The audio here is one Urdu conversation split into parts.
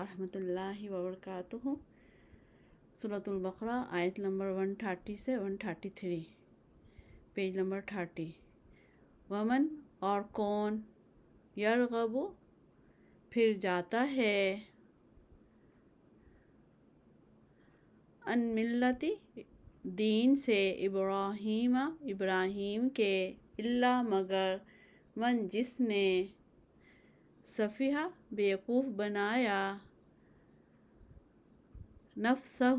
ورحمۃ اللہ وبرکاتہ۔ سورۃ البقرہ آیت نمبر 130 سے 133، پیج نمبر 30۔ ومن اور کون، یرغب پھر جاتا ہے، ان ملت دین سے، ابراہیم کے، الا مگر من جس نے، سفیہ بیوقوف بنایا، نفسہ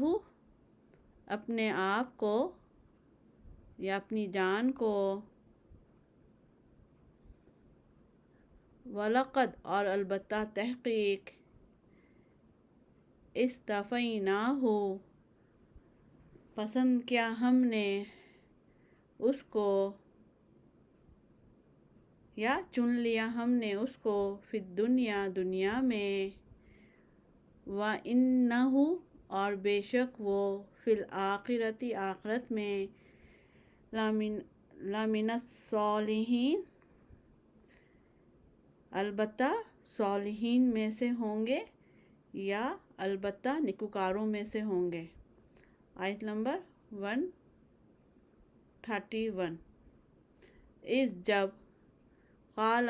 اپنے آپ کو یا اپنی جان کو، وَلَقَدْ اور البتہ تحقیق، اصطفیناہ پسند کیا ہم نے اس کو، یا چن لیا ہم نے اس کو، فی الدنیا دنیا میں، وَإِنَّهُ اور بے شک وہ، فی الآخرۃ آخرت میں، لَمِنَ الصَّالِحِینَ البتہ صالحین میں سے ہوں گے، یا البتہ نیکوکاروں میں سے ہوں گے۔ آیت نمبر 131۔ اس جب، قال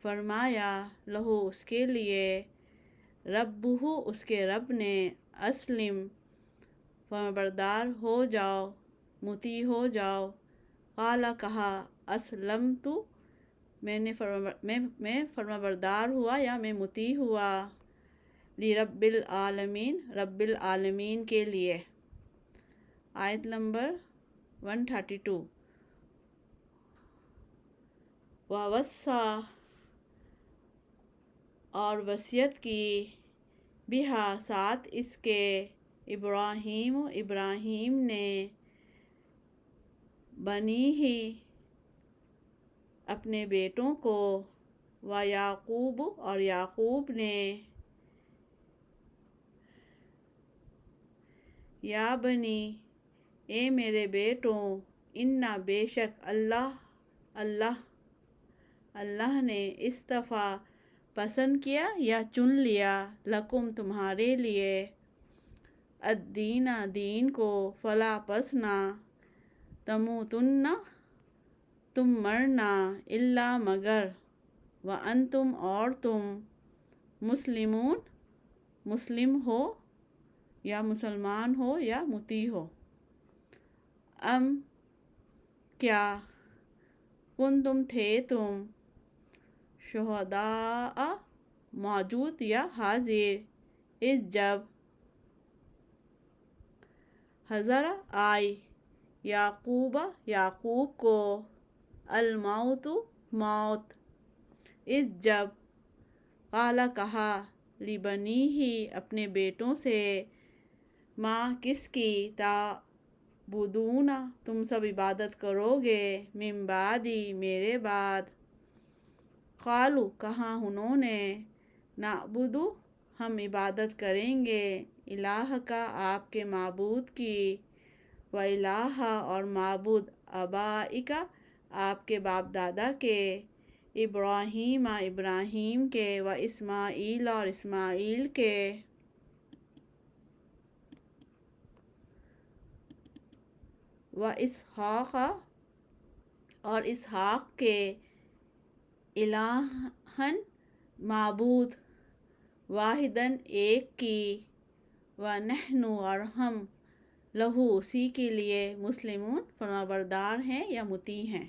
فرمایا، لہو اس کے لیے، ربہ اس کے رب نے، اسلم فرمانبردار ہو جاؤ، مطیع ہو جاؤ، قال کہا، اسلمت میں فرمانبردار ہوا یا میں مطیع ہوا، لرب العالمین رب العالمین کے لیے۔ آیت نمبر 132۔ وَوَصَّىٰ اور وصیت کی، بہا ساتھ اس کے، ابراہیم نے، بنیہ اپنے بیٹوں کو، ویعقوب اور یعقوب نے، یا بنی اے میرے بیٹوں، انا بے شک اللہ نے، اصطفیٰ پسند کیا یا چن لیا، لکم تمہارے لیے، الدین دین کو، فلا پس نہ، تموتن تم مرنا، الا مگر، وانتم اور تم، مسلمون مسلم ہو یا مسلمان ہو یا مطیع ہو۔ کیا، کنتم تھے تم، شہداء موجود یا حاضر، اس جب، حضر آئی، یعقوب کو، الموت موت، اس جب، قال کہا، لبنیہ اپنے بیٹوں سے، ما کس کی، تعبدون تم سب عبادت کرو گے، من بعدی میرے بعد، قالوا کہا انہوں نے، نعبد ہم عبادت کریں گے، الہک آپ کے معبود کی، و الہ اور معبود، آبائک آپ کے باپ دادا کے، ابراہیم کے، و اسماعیل اور اسماعیل کے، و اسحاق اور اسحاق کے، الہًا معبود، واحداً ایک کی، ونحن اور ہم، لہو اسی کے لیے، مسلمون فرمانبردار ہیں یا مطیع ہیں۔